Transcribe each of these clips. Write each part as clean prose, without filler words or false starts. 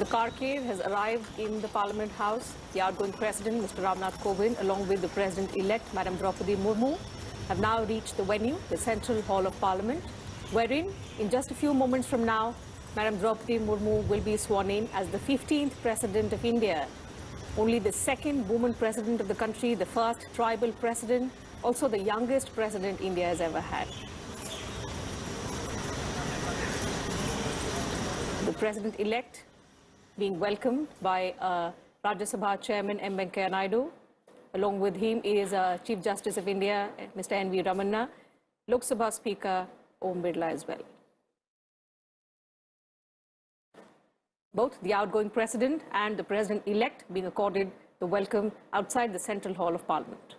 The carcade has arrived in the Parliament House. The outgoing President, Mr. Ramnath Kovind, along with the President-elect, Madam Draupadi Murmu, have now reached the venue, the Central Hall of Parliament, wherein, in just a few moments from now, Madam Draupadi Murmu will be sworn in as the 15th President of India. Only the second woman President of the country, the first tribal President, also the youngest President India has ever had. The President-elect being welcomed by Rajya Sabha Chairman M. Venkaiah Naidu. Along with him is Chief Justice of India, Mr. N.V. Ramanna, Lok Sabha Speaker Om Birla as well. Both the outgoing President and the President-elect being accorded the welcome outside the Central Hall of Parliament.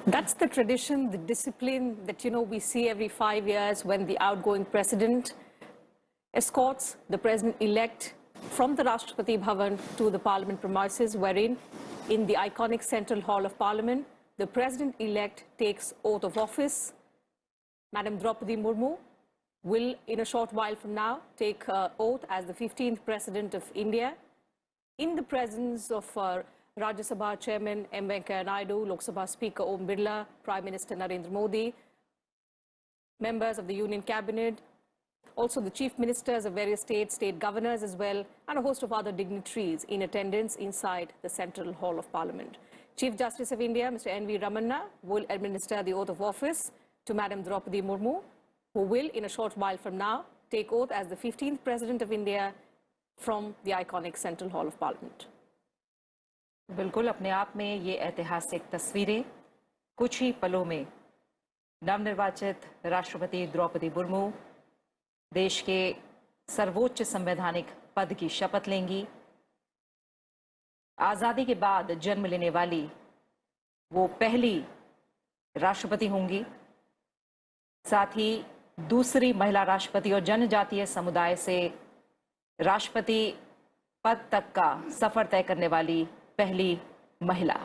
That's the tradition, the discipline that, we see every 5 years when the outgoing President escorts the President-elect from the Rashtrapati Bhavan to the Parliament premises, wherein in the iconic Central Hall of Parliament, the President-elect takes oath of office. Madam Draupadi Murmu will, in a short while from now, take oath as the 15th President of India in the presence of Rajya Sabha Chairman M. Venkaiah Naidu, Lok Sabha Speaker Om Birla, Prime Minister Narendra Modi, members of the Union Cabinet, also the Chief Ministers of various states, state governors as well, and a host of other dignitaries in attendance inside the Central Hall of Parliament. Chief Justice of India, Mr. N.V. Ramanna, will administer the oath of office to Madam Draupadi Murmu, who will, in a short while from now, take oath as the 15th President of India from the iconic Central Hall of Parliament. बिल्कुल अपने आप में ये ऐतिहासिक तस्वीरें कुछ ही पलों में नवनिर्वाचित राष्ट्रपति द्रौपदी मुर्मू देश के सर्वोच्च संवैधानिक पद की शपथ लेंगी। आज़ादी के बाद जन्म लेने वाली वो पहली राष्ट्रपति होंगी, साथ ही दूसरी महिला राष्ट्रपति और जनजातीय समुदाय से राष्ट्रपति पद तक का सफर तय करने वाली पहली महिला।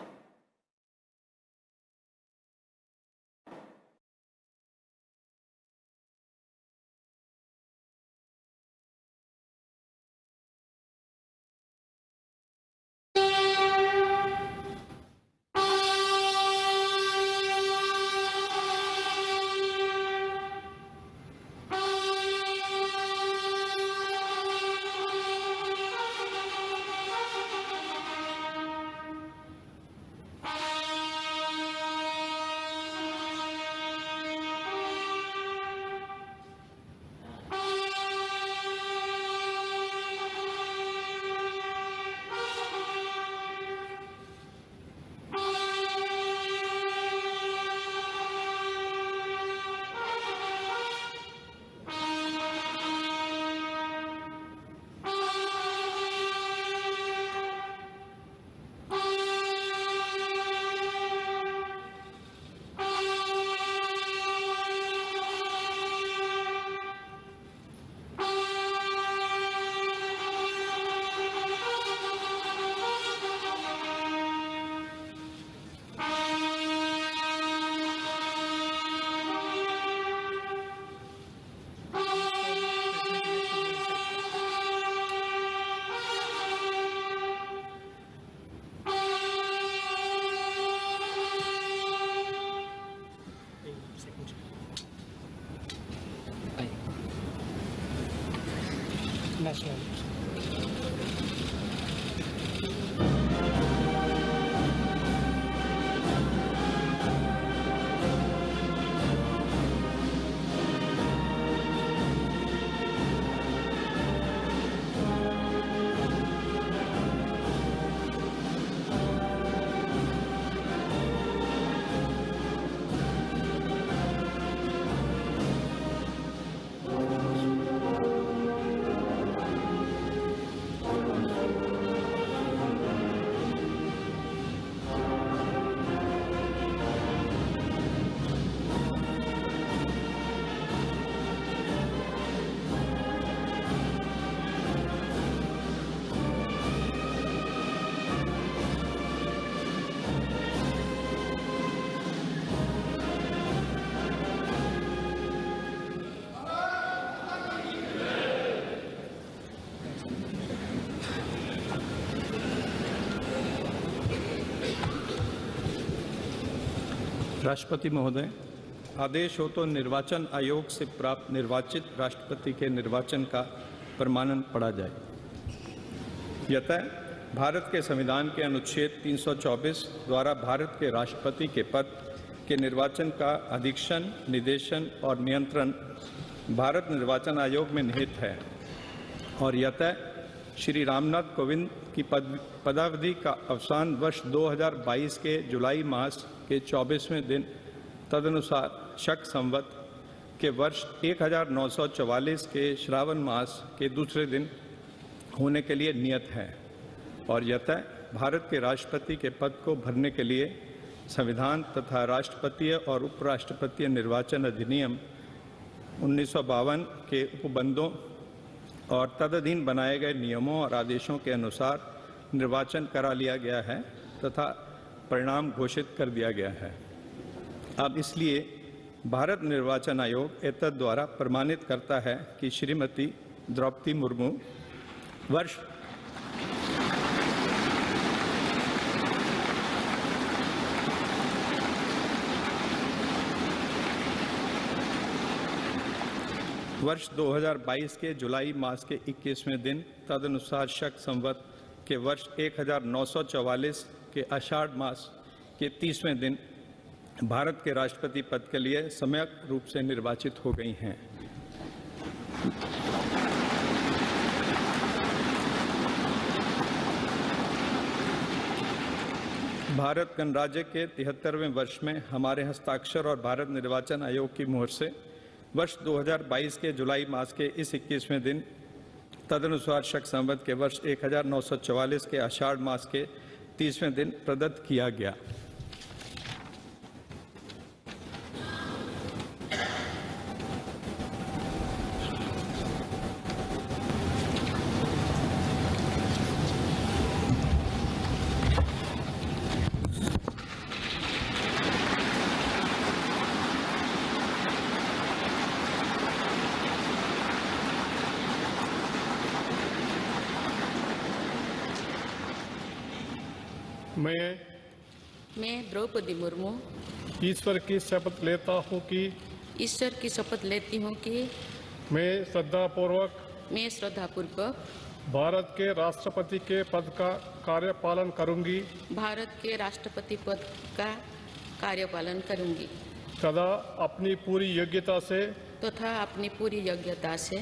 international. राष्ट्रपति महोदय, आदेश हो तो निर्वाचन आयोग से प्राप्त निर्वाचित राष्ट्रपति के निर्वाचन का प्रमाणन पढ़ा जाए। यतः भारत के संविधान के अनुच्छेद 324 द्वारा भारत के राष्ट्रपति के पद के निर्वाचन का अधीक्षण, निर्देशन और नियंत्रण भारत निर्वाचन आयोग में निहित है और यतः श्री रामनाथ कोविंद की पदावधि का अवसान वर्ष 2022 के जुलाई मास के 24वें दिन तदनुसार शक संवत के वर्ष 1944 के श्रावण मास के दूसरे दिन होने के लिए नियत है और यतः भारत के राष्ट्रपति के पद को भरने के लिए संविधान तथा राष्ट्रपतीय और उपराष्ट्रपतीय निर्वाचन अधिनियम 1952 के उपबंधों और तदधीन बनाए गए नियमों और आदेशों के अनुसार निर्वाचन करा लिया गया है तथा परिणाम घोषित कर दिया गया है। अब इसलिए भारत निर्वाचन आयोग एतद द्वारा प्रमाणित करता है कि श्रीमती द्रौपदी मुर्मू वर्ष वर्ष 2022 के जुलाई मास के 21वें दिन तदनुसार शक संवत के वर्ष 1944 के आषाढ़ मास के 30वें दिन भारत के राष्ट्रपति पद के लिए सम्यक रूप से निर्वाचित हो गई हैं। भारत गणराज्य के 73वें वर्ष में हमारे हस्ताक्षर और भारत निर्वाचन आयोग की मोहर से वर्ष 2022 के जुलाई मास के इस 21वें दिन तदनुसार शक संवत के वर्ष 1944 के आषाढ़ मास के 30वें दिन प्रदत्त किया गया। मैं द्रौपदी मुर्मू ईश्वर की शपथ लेता हूँ कि ईश्वर की शपथ लेती हूँ कि मैं श्रद्धापूर्वक भारत के राष्ट्रपति के पद का कार्यपालन करूँगी भारत के राष्ट्रपति पद का कार्यपालन करूँगी तथा अपनी पूरी योग्यता से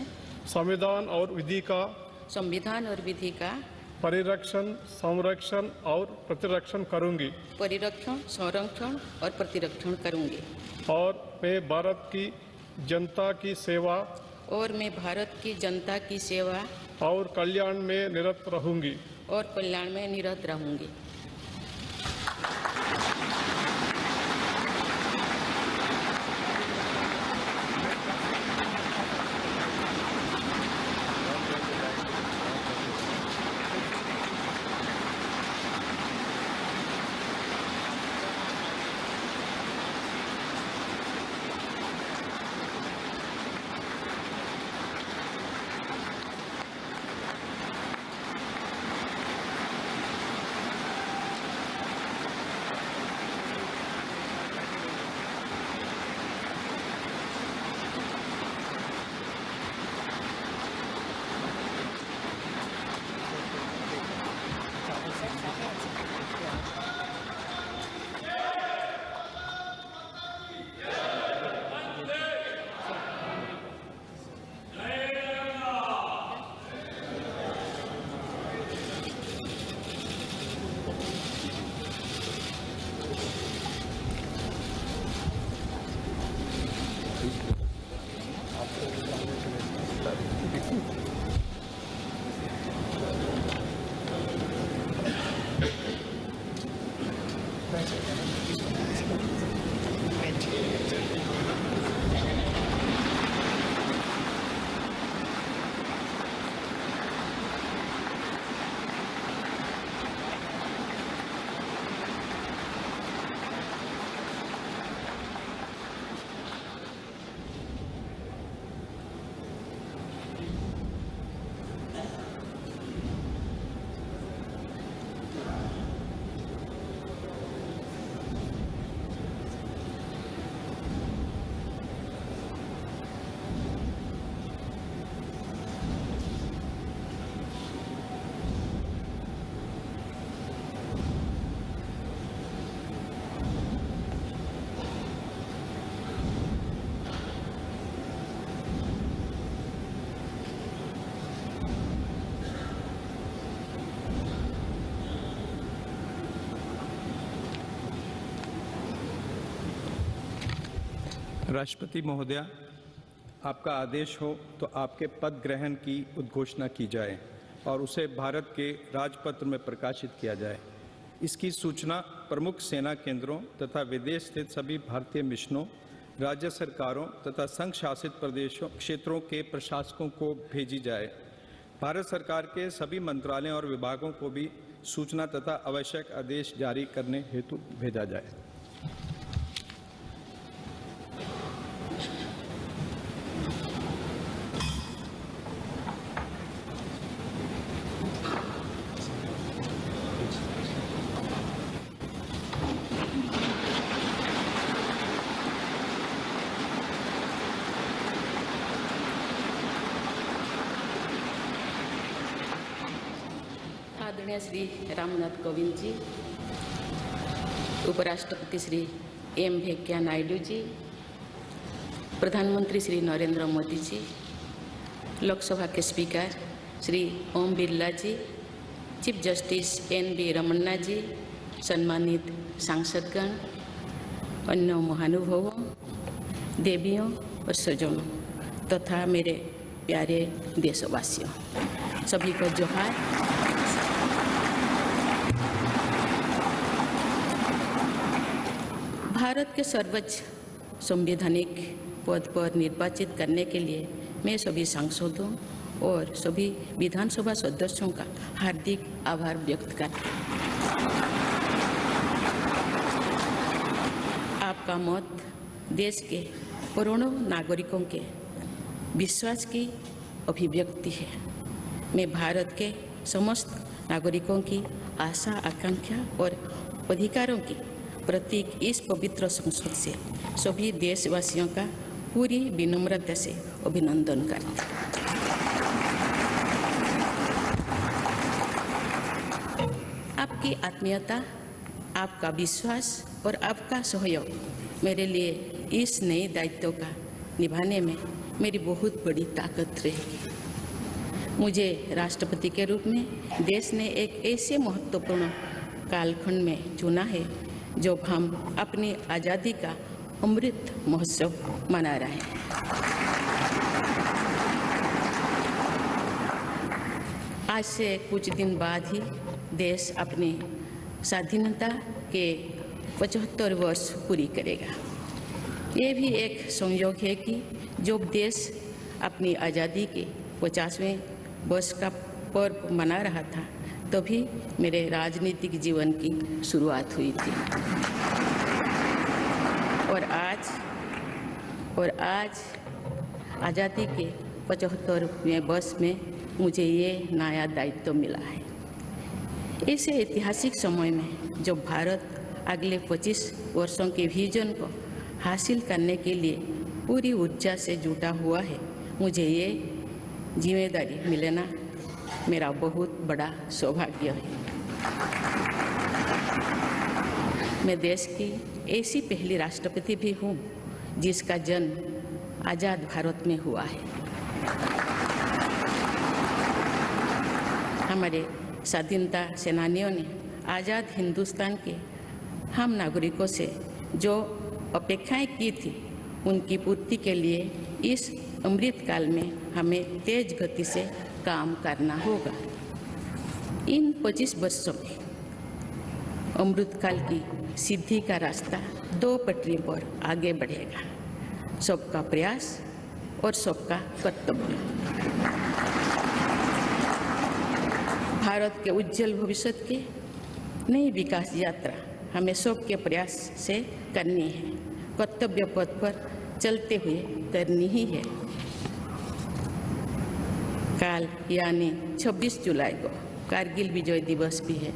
संविधान और विधि का परिरक्षण, संरक्षण और प्रतिरक्षण करूँगी और मैं भारत की जनता की सेवा और कल्याण में निरत रहूँगी राष्ट्रपति महोदया, आपका आदेश हो तो आपके पद ग्रहण की उद्घोषणा की जाए और उसे भारत के राजपत्र में प्रकाशित किया जाए। इसकी सूचना प्रमुख सेना केंद्रों तथा विदेश स्थित सभी भारतीय मिशनों, राज्य सरकारों तथा संघ शासित प्रदेशों क्षेत्रों के प्रशासकों को भेजी जाए। भारत सरकार के सभी मंत्रालयों और विभागों को भी सूचना तथा आवश्यक आदेश जारी करने हेतु भेजा जाए। आदरणीय श्री रामनाथ कोविंद जी, उपराष्ट्रपति श्री एम वेंकैया नायडू जी, प्रधानमंत्री श्री नरेंद्र मोदी जी, लोकसभा के स्पीकर श्री ओम बिरला जी, चीफ जस्टिस एन.वी. रमन्ना जी, सम्मानित सांसदगण, अन्य महानुभावों, देवियों और स्वजनों तथा मेरे प्यारे देशवासियों, सभी को जोहार। भारत के सर्वोच्च संवैधानिक पद पर निर्वाचित करने के लिए मैं सभी सांसदों और सभी विधानसभा सदस्यों का हार्दिक आभार व्यक्त करती हूँ। आपका मत देश के करोड़ों नागरिकों के विश्वास की अभिव्यक्ति है। मैं भारत के समस्त नागरिकों की आशा, आकांक्षा और अधिकारों की प्रतीक इस पवित्र संसद से सभी देशवासियों का पूरी विनम्रता से अभिनंदन करते हैं। आपकी आत्मीयता, आपका विश्वास और आपका सहयोग मेरे लिए इस नए दायित्व का निभाने में मेरी बहुत बड़ी ताकत रहेगी। मुझे राष्ट्रपति के रूप में देश ने एक ऐसे महत्वपूर्ण कालखंड में चुना है जब हम अपनी आज़ादी का अमृत महोत्सव मना रहे हैं। आज से कुछ दिन बाद ही देश अपनी स्वाधीनता के 75 वर्ष पूरी करेगा। ये भी एक संयोग है कि जब देश अपनी आज़ादी के 50वें वर्ष का पर्व मना रहा था, तभी मेरे राजनीतिक जीवन की शुरुआत हुई थी। और आज आज़ादी के 75वें वर्ष में मुझे ये नया दायित्व मिला है। ऐसे ऐतिहासिक समय में जब भारत अगले 25 वर्षों के विजन को हासिल करने के लिए पूरी ऊर्जा से जुटा हुआ है, मुझे ये जिम्मेदारी मिलना मेरा बहुत बड़ा सौभाग्य है। मैं देश की ऐसी पहली राष्ट्रपति भी हूँ जिसका जन्म आज़ाद भारत में हुआ है। हमारे स्वाधीनता सेनानियों ने आज़ाद हिंदुस्तान के हम नागरिकों से जो अपेक्षाएं की थी, उनकी पूर्ति के लिए इस अमृत काल में हमें तेज गति से काम करना होगा। इन 25 वर्षों में अमृतकाल की सिद्धि का रास्ता 2 पटरियों पर आगे बढ़ेगा, सबका प्रयास और सबका कर्तव्य। भारत के उज्जवल भविष्य की नई विकास यात्रा हमें सबके प्रयास से करनी है, कर्तव्य पथ पर चलते हुए करनी ही है। कल यानी 26 जुलाई को कारगिल विजय दिवस भी है।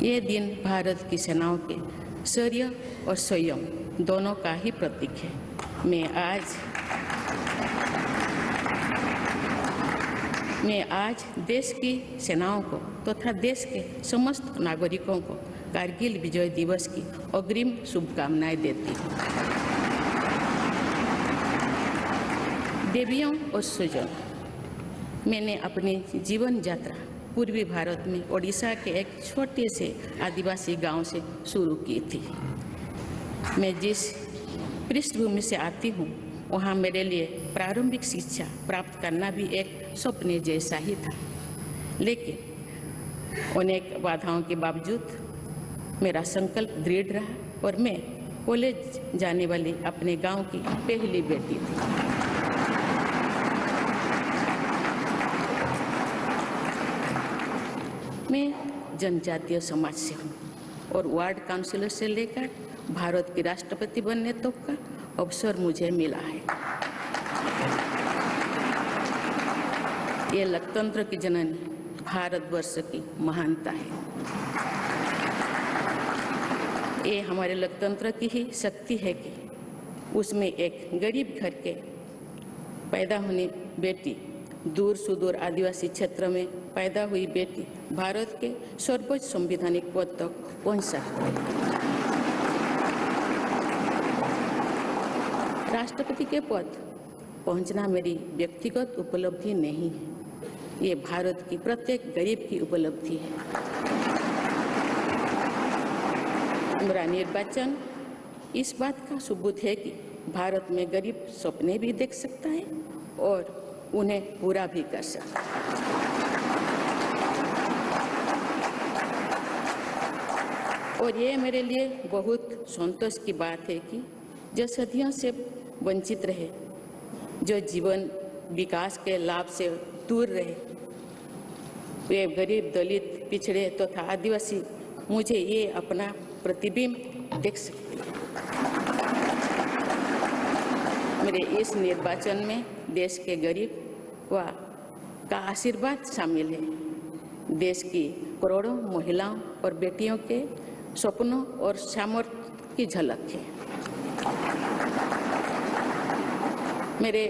ये दिन भारत की सेनाओं के शौर्य और संयम दोनों का ही प्रतीक है। मैं आज देश की सेनाओं को तथा देश के समस्त नागरिकों को कारगिल विजय दिवस की अग्रिम शुभकामनाएं देती हूँ। देवियों और स्वजनों, मैंने अपनी जीवन यात्रा पूर्वी भारत में ओडिशा के एक छोटे से आदिवासी गांव से शुरू की थी। मैं जिस पृष्ठभूमि से आती हूँ, वहाँ मेरे लिए प्रारंभिक शिक्षा प्राप्त करना भी एक सपने जैसा ही था। लेकिन अनेक बाधाओं के बावजूद मेरा संकल्प दृढ़ रहा और मैं कॉलेज जाने वाली अपने गांव की पहली बेटी थी। मैं जनजातीय समाज से हूँ और वार्ड काउंसिलर से लेकर भारत के राष्ट्रपति बनने तक का अवसर मुझे मिला है। ये लोकतंत्र की जननी भारतवर्ष की महानता है। ये हमारे लोकतंत्र की ही शक्ति है कि उसमें एक गरीब घर के पैदा होने बेटी, दूर सुदूर आदिवासी क्षेत्र में पैदा हुई बेटी भारत के सर्वोच्च संवैधानिक पद तक पहुंच सकती है। राष्ट्रपति के पद पहुंचना मेरी व्यक्तिगत उपलब्धि नहीं है, ये भारत की प्रत्येक गरीब की उपलब्धि है। मेरा निर्वाचन इस बात का सबूत है कि भारत में गरीब सपने भी देख सकता है और उन्हें पूरा भी कर सकता है। और ये मेरे लिए बहुत संतोष की बात है कि जो सदियों से वंचित रहे, जो जीवन विकास के लाभ से दूर रहे, वे गरीब, दलित, पिछड़े तथा आदिवासी मुझे ये अपना प्रतिबिंब देख सकते हैं। मेरे इस निर्वाचन में देश के गरीब व का आशीर्वाद शामिल है। देश की करोड़ों महिलाओं और बेटियों के सपनों और सामर्थ्य की झलक है। मेरे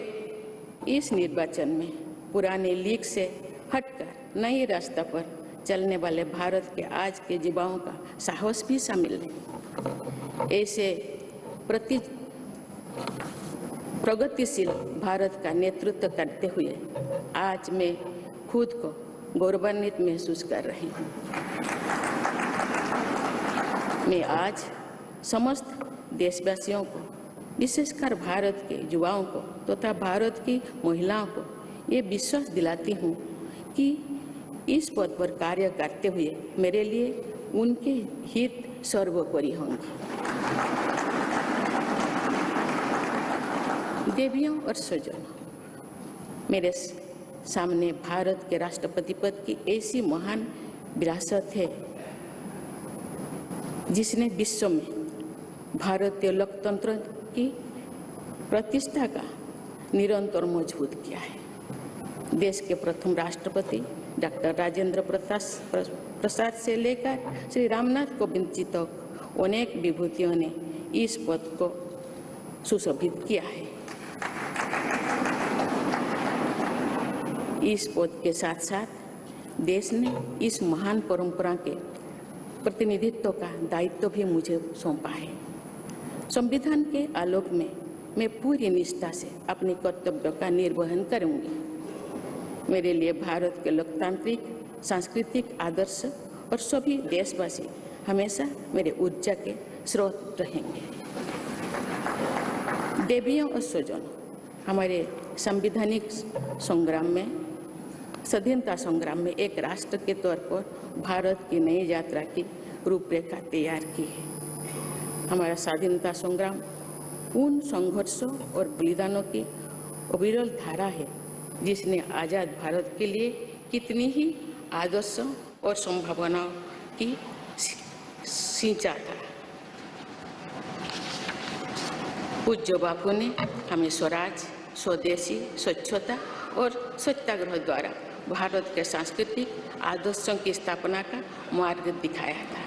इस निर्वाचन में पुराने लीग से हटकर नए रास्ते पर चलने वाले भारत के आज के युवाओं का साहस भी शामिल है। ऐसे प्रगतिशील भारत का नेतृत्व करते हुए आज मैं खुद को गौरवान्वित महसूस कर रही हूँ। मैं आज समस्त देशवासियों को, विशेषकर भारत के युवाओं को तथा भारत की महिलाओं को ये विश्वास दिलाती हूँ कि इस पद पर कार्य करते हुए मेरे लिए उनके हित सर्वोपरि होंगे। देवियों और स्वजनों, मेरे सामने भारत के राष्ट्रपति पद की ऐसी महान विरासत है जिसने विश्व में भारतीय लोकतंत्र की प्रतिष्ठा का निरंतर मजबूत किया है। देश के प्रथम राष्ट्रपति डॉक्टर राजेंद्र प्रसाद से लेकर श्री रामनाथ कोविंद जी तक अनेक विभूतियों ने इस पद को सुशोभित किया है। इस पद के साथ साथ देश ने इस महान परंपरा के प्रतिनिधित्व का दायित्व भी मुझे सौंपा है। संविधान के आलोक में मैं पूरी निष्ठा से अपने कर्तव्यों का निर्वहन करूंगी। मेरे लिए भारत के लोकतांत्रिक सांस्कृतिक आदर्श और सभी देशवासी हमेशा मेरे ऊर्जा के स्रोत रहेंगे। देवियों और स्वजनों, हमारे संवैधानिक संग्राम में, स्वाधीनता संग्राम में एक राष्ट्र के तौर पर भारत की नई यात्रा की रूपरेखा तैयार की है। हमारा स्वाधीनता संग्राम उन संघर्षों और बलिदानों की अविरल धारा है जिसने आज़ाद भारत के लिए कितनी ही आदर्शों और संभावनाओं की सिंचा था। पूज्य बापू ने हमें स्वराज, स्वदेशी, स्वच्छता और सत्याग्रह द्वारा भारत के सांस्कृतिक आदर्शों की स्थापना का मार्ग दिखाया था।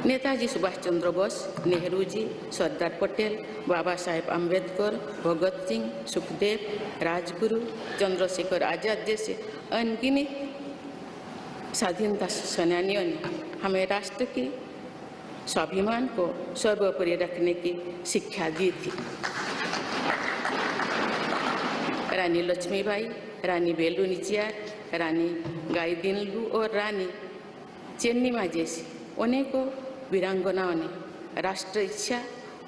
नेताजी सुभाष चंद्र बोस, नेहरू जी, सरदार पटेल, बाबा साहेब अम्बेडकर, भगत सिंह, सुखदेव, राजगुरु, चंद्रशेखर आजाद जैसे अनगिनत स्वाधीनता सेनानियों ने हमें राष्ट्र के स्वाभिमान को सर्वोपरि रखने की शिक्षा दी थी। रानी लक्ष्मीबाई, रानी वेलु नाचियार, रानी गाईदिन्लु और रानी चेन्निमा जैसी अनेकों वीरांगनाओं ने राष्ट्र इच्छा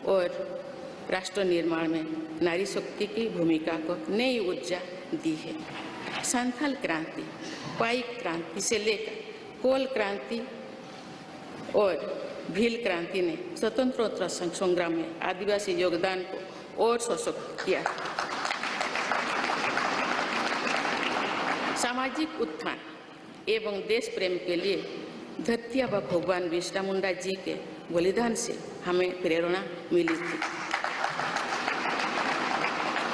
और राष्ट्र निर्माण में नारी शक्ति की भूमिका को नई ऊर्जा दी है। संथाल क्रांति, पाइक क्रांति से लेकर कोल क्रांति और भील क्रांति ने स्वतंत्रता संग्राम में आदिवासी योगदान को और सशक्त किया। सामाजिक उत्थान एवं देश प्रेम के लिए धरती आबा भगवान बिरसा मुंडा जी के बलिदान से हमें प्रेरणा मिली थी।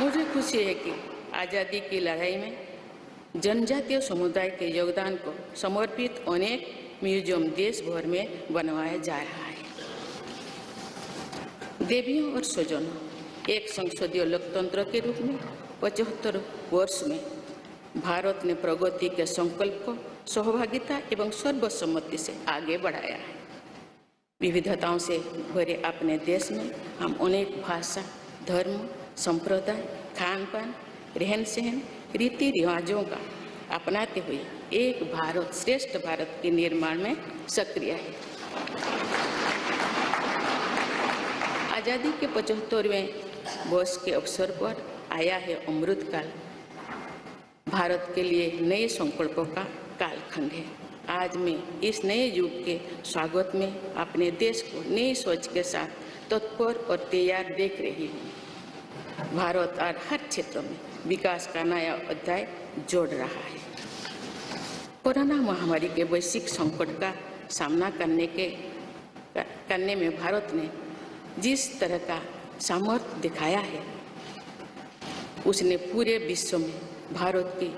मुझे खुशी है कि आज़ादी की लड़ाई में जनजातीय समुदाय के योगदान को समर्पित अनेक म्यूजियम देश भर में बनवाया जा रहा है। देवियों और स्वजनों, एक संसदीय लोकतंत्र के रूप में 75 वर्ष में भारत ने प्रगति के संकल्प को सहभागिता एवं सर्वसम्मति से आगे बढ़ाया है। विविधताओं से भरे अपने देश में हम अनेक भाषा, धर्म, संप्रदाय, खान पान, रहन सहन, रीति रिवाजों का अपनाते हुए एक भारत श्रेष्ठ भारत के निर्माण में सक्रिय है। आज़ादी के 75वें वर्ष के अवसर पर आया है अमृतकाल। भारत के लिए नए संकल्पों का कालखंड है। आज मैं इस नए युग के स्वागत में अपने देश को नई सोच के साथ तत्पर और तैयार देख रही हूँ। भारत आज हर क्षेत्र में विकास का नया अध्याय जोड़ रहा है। कोरोना महामारी के वैश्विक संकट का सामना करने में भारत ने जिस तरह का सामर्थ्य दिखाया है, उसने पूरे विश्व में भारत की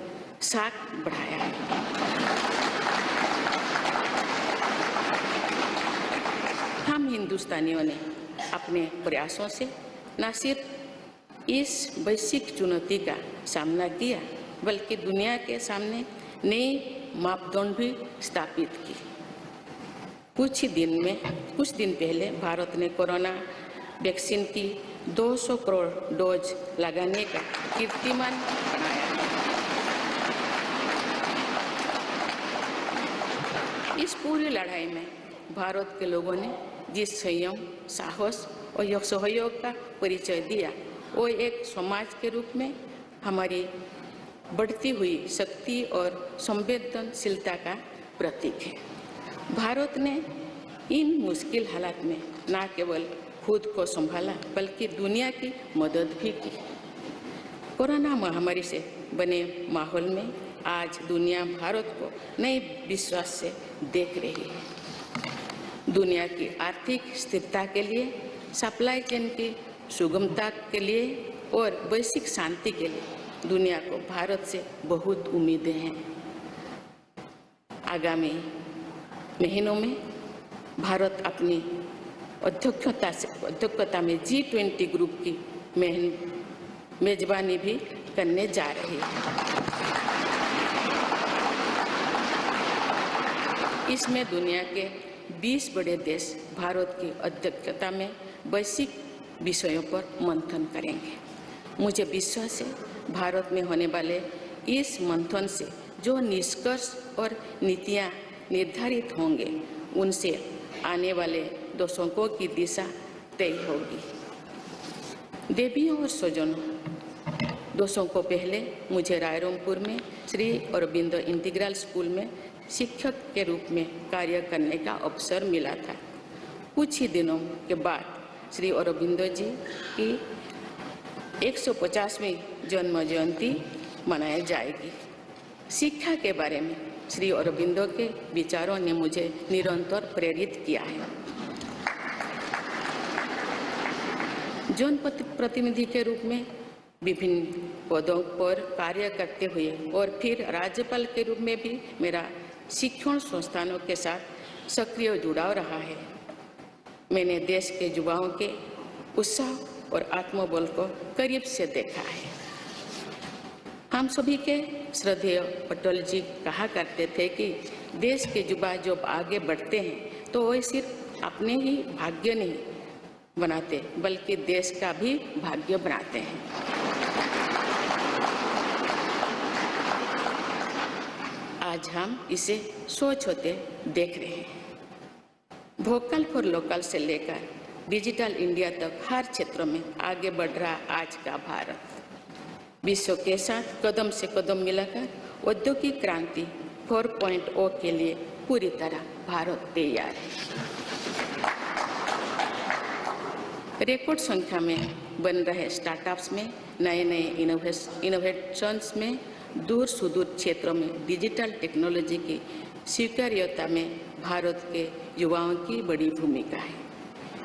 साख बढ़ाया है। हम हिंदुस्तानियों ने अपने प्रयासों से न सिर्फ इस वैश्विक चुनौती का सामना किया, बल्कि दुनिया के सामने नए मापदंड भी स्थापित की। कुछ दिन पहले भारत ने कोरोना वैक्सीन की 200 करोड़ डोज लगाने का कीर्तिमान बनाया। इस पूरी लड़ाई में भारत के लोगों ने जिस संयम, साहस और सहयोग का परिचय दिया, वो एक समाज के रूप में हमारी बढ़ती हुई शक्ति और संवेदनशीलता का प्रतीक है। भारत ने इन मुश्किल हालात में न केवल खुद को संभाला, बल्कि दुनिया की मदद भी की। कोरोना महामारी से बने माहौल में आज दुनिया भारत को नए विश्वास से देख रही है। दुनिया की आर्थिक स्थिरता के लिए, सप्लाई चेन की सुगमता के लिए और वैश्विक शांति के लिए दुनिया को भारत से बहुत उम्मीदें हैं। आगामी महीनों में भारत अपनी अध्यक्षता में G20 ग्रुप की मेजबानी भी करने जा रही है। इसमें दुनिया के 20 बड़े देश भारत की अध्यक्षता में वैश्विक विषयों पर मंथन करेंगे। मुझे विश्वास है भारत में होने वाले इस मंथन से जो निष्कर्ष और नीतियां निर्धारित होंगे, उनसे आने वाले दशकों की दिशा तय होगी। देवियों और स्वजनों, दशकों पहले मुझे रायरंगपुर में श्री अरबिंदो इंटीग्रल स्कूल में शिक्षक के रूप में कार्य करने का अवसर मिला था। कुछ ही दिनों के बाद श्री अरबिंदो जी की 150वीं जन्म जयंती मनाई जाएगी। शिक्षा के बारे में श्री अरबिंदो के विचारों ने मुझे निरंतर प्रेरित किया है। जनप्रतिनिधि के रूप में विभिन्न पदों पर कार्य करते हुए और फिर राज्यपाल के रूप में भी मेरा शिक्षण संस्थानों के साथ सक्रिय जुड़ाव रहा है। मैंने देश के युवाओं के उत्साह और आत्मबल को करीब से देखा है। हम सभी के श्रद्धेय अटल जी कहा करते थे कि देश के युवा जब आगे बढ़ते हैं तो वे सिर्फ अपने ही भाग्य नहीं बनाते, बल्कि देश का भी भाग्य बनाते हैं। आज हम इसे सोच होते देख रहे हैं। वोकल फॉर लोकल से लेकर डिजिटल इंडिया तक हर क्षेत्र में आगे बढ़ रहा आज का भारत विश्व के साथ कदम से कदम मिलाकर औद्योगिक क्रांति 4.0 के लिए पूरी तरह भारत तैयार है। रिकॉर्ड संख्या में बन रहे स्टार्टअप्स में नए नए इनोवेशंस में दूर सुदूर क्षेत्रों में डिजिटल टेक्नोलॉजी की स्वीकार्यता में भारत के युवाओं की बड़ी भूमिका है।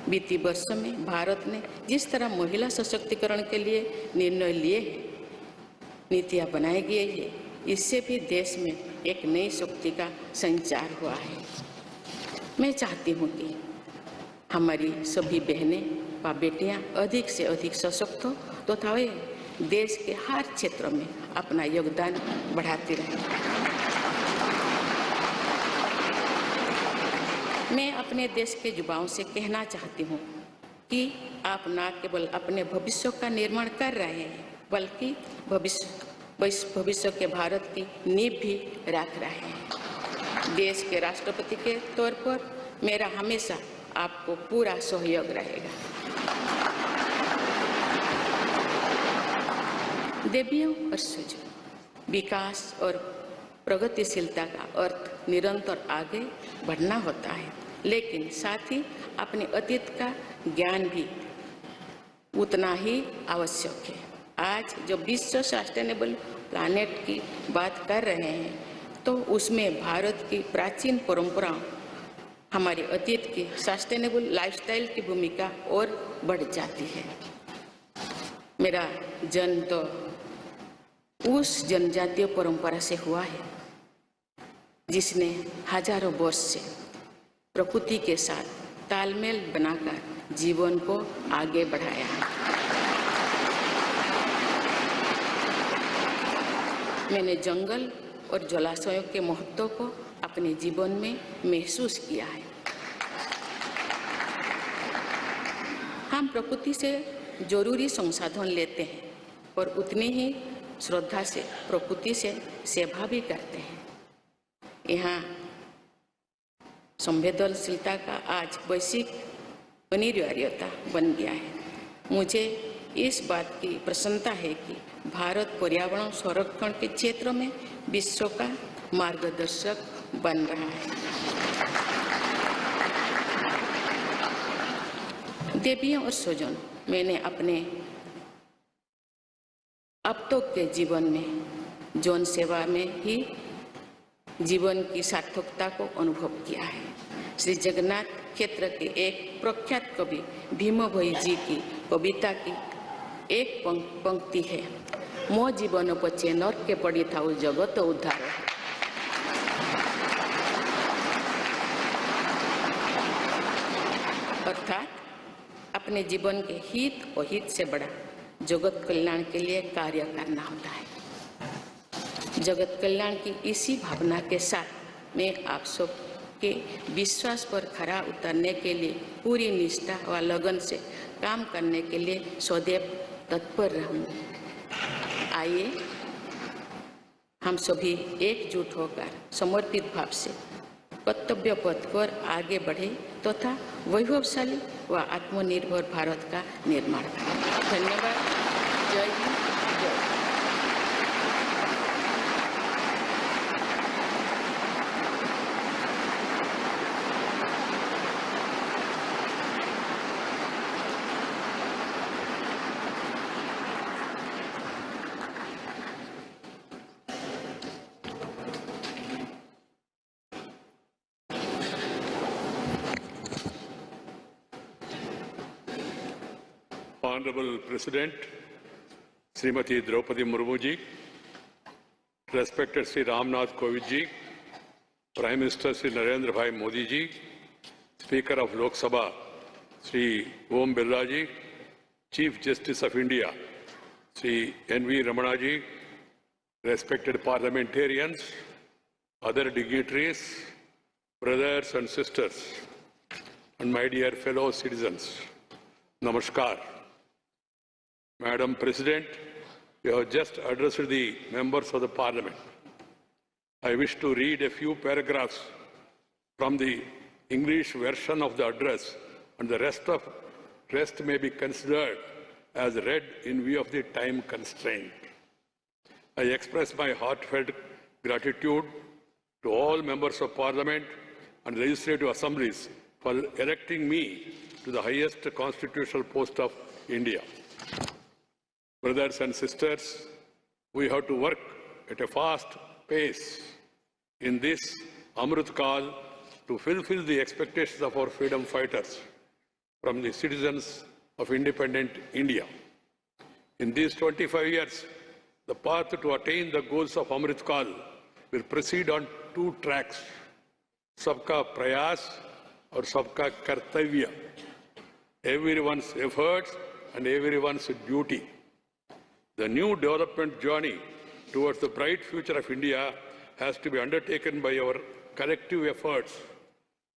बीती वर्षों में भारत ने जिस तरह महिला सशक्तिकरण के लिए निर्णय लिए हैं, नीतियां बनाई गई है, इससे भी देश में एक नई शक्ति का संचार हुआ है। मैं चाहती हूँ कि हमारी सभी बहनें व बेटियां अधिक से अधिक सशक्त हो तथा वे देश के हर क्षेत्र में अपना योगदान बढ़ाती रहें। मैं अपने देश के युवाओं से कहना चाहती हूँ कि आप न केवल अपने भविष्य का निर्माण कर रहे हैं बल्कि भविष्य के भारत की नींव भी रख रहे हैं। देश के राष्ट्रपति के तौर पर मेरा हमेशा आपको पूरा सहयोग रहेगा। देवियों और सुजों, विकास और प्रगतिशीलता का अर्थ निरंतर आगे बढ़ना होता है, लेकिन साथ ही अपने अतीत का ज्ञान भी उतना ही आवश्यक है। आज जब विश्व सस्टेनेबल प्लैनेट की बात कर रहे हैं तो उसमें भारत की प्राचीन परंपराओं, हमारे अतीत की सस्टेनेबल लाइफस्टाइल की भूमिका और बढ़ जाती है। मेरा जन्म तो उस जनजातीय परंपरा से हुआ है जिसने हजारों वर्ष से प्रकृति के साथ तालमेल बनाकर जीवन को आगे बढ़ाया है। मैंने जंगल और जलाशयों के महत्व को अपने जीवन में महसूस किया है। हम प्रकृति से जरूरी संसाधन लेते हैं और उतनी ही श्रद्धा से प्रकृति से सेवा भी करते हैं। यहाँ संवेदनशीलता का आज वैश्विक अनिवार्यता बन गया है। मुझे इस बात की प्रसन्नता है कि भारत पर्यावरण संरक्षण के क्षेत्र में विश्व का मार्गदर्शक बन रहा है। देवियों और स्वजन, मैंने अपने अब तक के जीवन में जौन सेवा में ही जीवन की सार्थकता को अनुभव किया है। श्री जगन्नाथ क्षेत्र के एक प्रख्यात कवि भीम भोई जी की कविता की एक पंक्ति है, मो जीवन पचे नर के पड़ी था जगत उद्धार। अर्थात अपने जीवन के हित और हित से बड़ा जगत कल्याण के लिए कार्य करना होता है। जगत कल्याण की इसी भावना के साथ मैं आप सब के विश्वास पर खरा उतरने के लिए पूरी निष्ठा व लगन से काम करने के लिए सदैव तत्पर रहूँगी। आइए हम सभी एकजुट होकर समर्पित भाव से कर्तव्य पथ पर आगे बढ़े तथा वैभवशाली व आत्मनिर्भर भारत का निर्माण करें। धन्यवाद। जय हिंद, जय Bharat. Honorable President, Srimati Draupadi Murmu ji, respected Sri Ramnath Kovind ji, Prime Minister Sri Narendra Bhai Modi ji, Speaker of Lok Sabha Sri Om Birla ji, Chief Justice of India Sri N.V. Ramana ji, respected parliamentarians, other dignitaries, brothers and sisters, and my dear fellow citizens, Namaskar. Madam President, you have just addressed the members of the Parliament. I wish to read a few paragraphs from the English version of the address, and the rest of Rest may be considered as read in view of the time constraint. I express my heartfelt gratitude to all members of Parliament and legislative assemblies for electing me to the highest constitutional post of India. Brothers and sisters, we have to work at a fast pace in this Amrit Kal to fulfill the expectations of our freedom fighters from the citizens of independent India. In these 25 years, the path to attain the goals of Amrit Kal will proceed on two tracks, Sabka Prayas or Sabka Kartavya, everyone's efforts and everyone's duty. The new development journey towards the bright future of India has to be undertaken by our collective efforts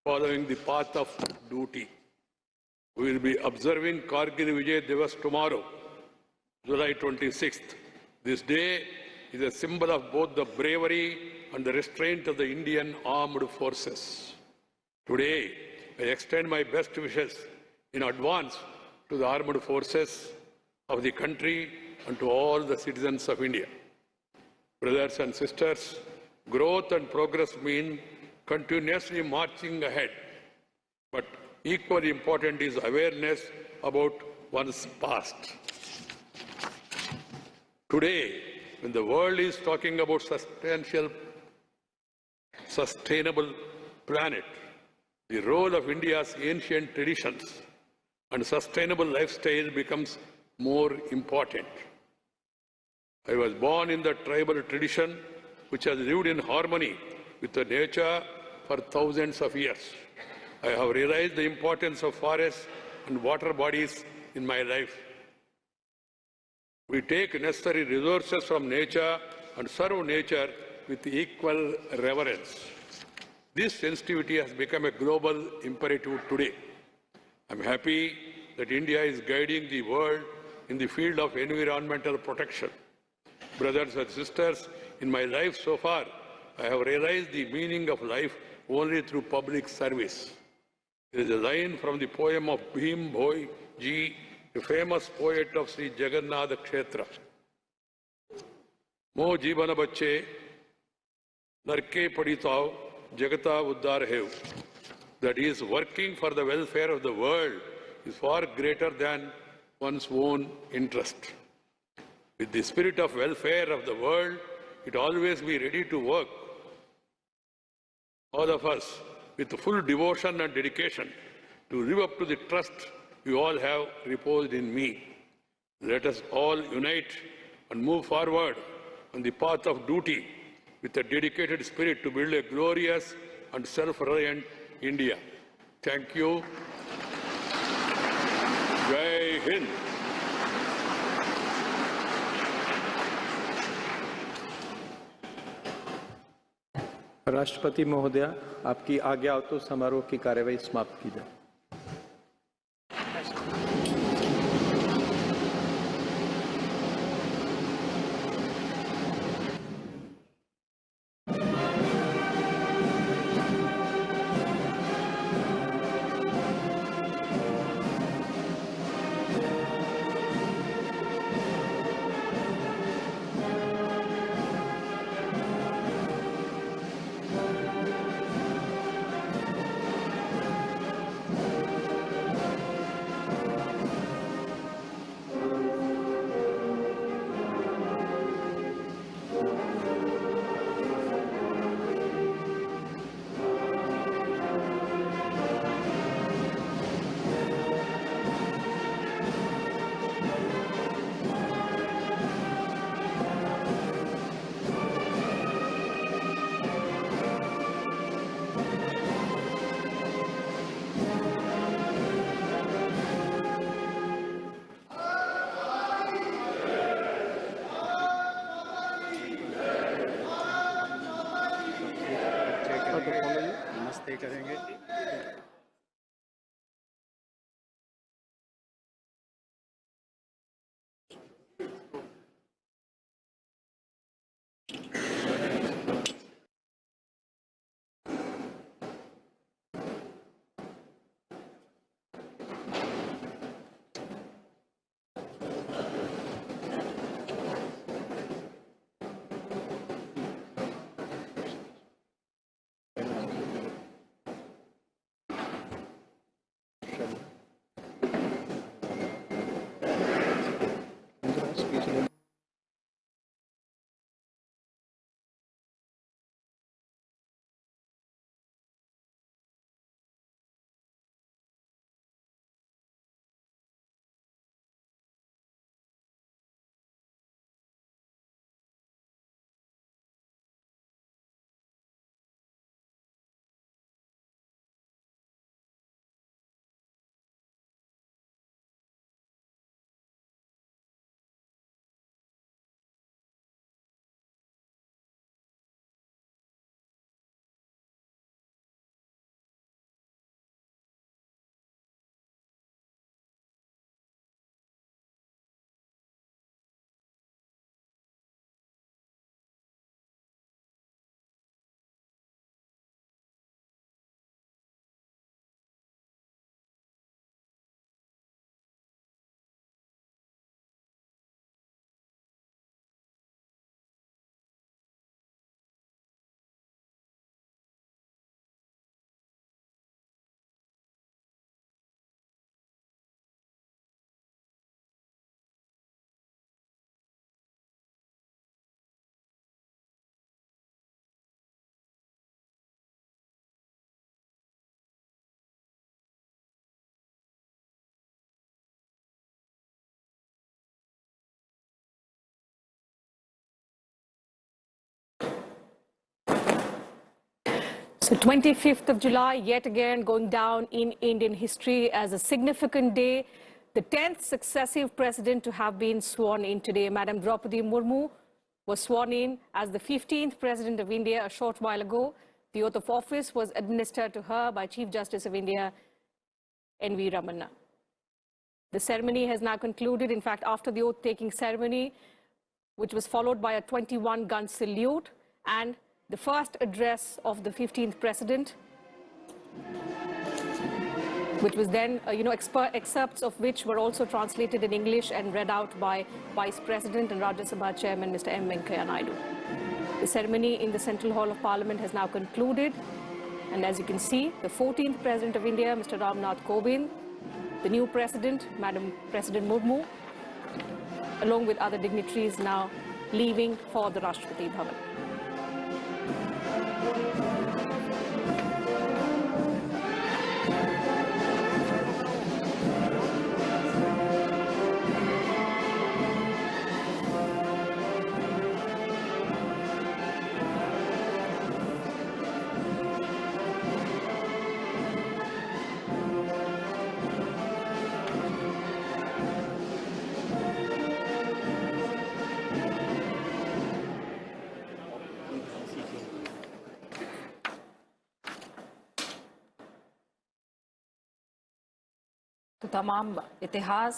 following the path of duty. We will be observing Kargil Vijay Divas tomorrow, July 26th. This day is a symbol of both the bravery and the restraint of the Indian armed forces. Today, I extend my best wishes in advance to the armed forces of the country and to all the citizens of India. Brothers and sisters, growth and progress mean continuously marching ahead. But equally important is awareness about one's past. Today, when the world is talking about sustainable planet, the role of India's ancient traditions and sustainable lifestyle becomes more important. I was born in the tribal tradition which has lived in harmony with the nature for thousands of years. I have realized the importance of forests and water bodies in my life. We take necessary resources from nature and serve nature with equal reverence. This sensitivity has become a global imperative today. I am happy that India is guiding the world in the field of environmental protection. Brothers and sisters, in my life so far, I have realized the meaning of life only through public service. There is a line from the poem of Bhim Bhoi Ji, a famous poet of Sri Jagannath Kshetra. Mo jibana bacche, narke paditav, jagata uddar hev. That is, working for the welfare of the world is far greater than one's own interest. With the spirit of welfare of the world, it always be ready to work. All of us, with full devotion and dedication, to live up to the trust you all have reposed in me. Let us all unite and move forward on the path of duty with a dedicated spirit to build a glorious and self-reliant India. Thank you. Jai Hind. राष्ट्रपति महोदया, आपकी आज्ञा हो तो समारोह की कार्यवाही समाप्त की जाए। नमस्ते करेंगे। So 25th of July, yet again going down in Indian history as a significant day. The 10th successive president to have been sworn in today. Madam Draupadi Murmu was sworn in as the 15th president of India a short while ago. The oath of office was administered to her by Chief Justice of India, N.V. Ramana. The ceremony has now concluded. In fact, after the oath-taking ceremony, which was followed by a 21-gun salute and the first address of the 15th president, which was then, excerpts of which were also translated in English and read out by Vice President and Rajya Sabha Chairman Mr. M. Venkaiah Naidu. The ceremony in the Central Hall of Parliament has now concluded. And as you can see, the 14th President of India, Mr. Ramnath Kovind, the new President, Madam President Murmu, along with other dignitaries now leaving for the Rashtrapati Bhavan. तो तमाम इतिहास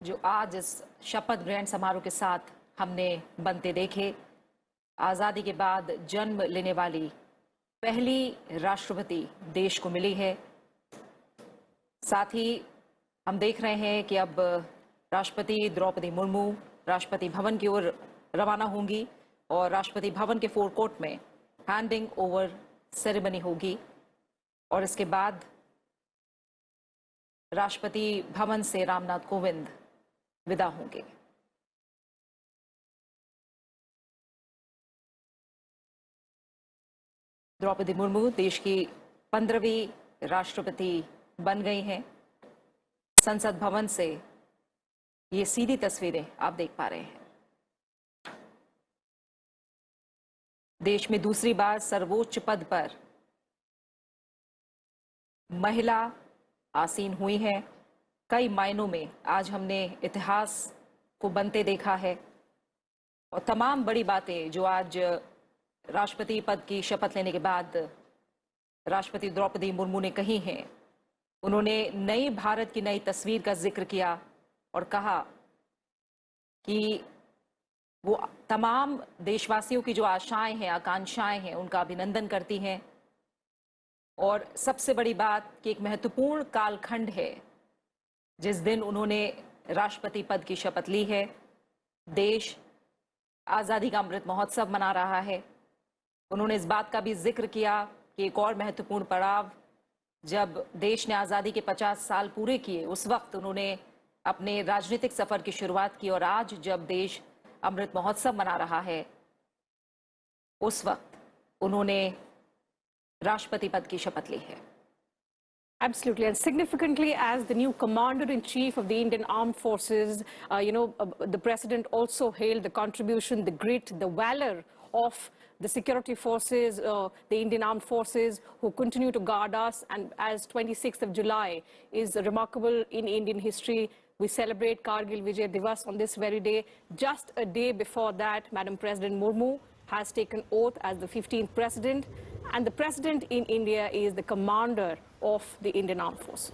जो आज इस शपथ ग्रहण समारोह के साथ हमने बनते देखे, आज़ादी के बाद जन्म लेने वाली पहली राष्ट्रपति देश को मिली है। साथ ही हम देख रहे हैं कि अब राष्ट्रपति द्रौपदी मुर्मू राष्ट्रपति भवन की ओर रवाना होंगी और राष्ट्रपति भवन के फोरकोर्ट में हैंडिंग ओवर सेरेमनी होगी और इसके बाद राष्ट्रपति भवन से रामनाथ कोविंद विदा होंगे। द्रौपदी मुर्मू देश की 15वीं राष्ट्रपति बन गई हैं। संसद भवन से ये सीधी तस्वीरें आप देख पा रहे हैं। देश में दूसरी बार सर्वोच्च पद पर महिला आसीन हुई हैं। कई मायनों में आज हमने इतिहास को बनते देखा है और तमाम बड़ी बातें जो आज राष्ट्रपति पद की शपथ लेने के बाद राष्ट्रपति द्रौपदी मुर्मू ने कही हैं। उन्होंने नई भारत की नई तस्वीर का जिक्र किया और कहा कि वो तमाम देशवासियों की जो आशाएं हैं, आकांक्षाएं हैं, उनका अभिनंदन करती हैं। और सबसे बड़ी बात कि एक महत्वपूर्ण कालखंड है जिस दिन उन्होंने राष्ट्रपति पद की शपथ ली है। देश आज़ादी का अमृत महोत्सव मना रहा है। उन्होंने इस बात का भी जिक्र किया कि एक और महत्वपूर्ण पड़ाव, जब देश ने आज़ादी के 50 साल पूरे किए, उस वक्त उन्होंने अपने राजनीतिक सफर की शुरुआत की और आज जब देश अमृत महोत्सव मना रहा है, उस वक्त उन्होंने राष्ट्रपति पद की शपथ ली है। Absolutely, and significantly, as the new Commander-in-Chief of the Indian Armed Forces, the President also hailed the contribution, the grit, the valor of the security forces, the Indian Armed Forces, who continue to guard us. And as 26th of July is remarkable in Indian history, we celebrate Kargil Vijay Divas on this very day. Just a day before that, Madam President Murmu has taken oath as the 15th President. And the President in India is the commander of the Indian Armed Forces.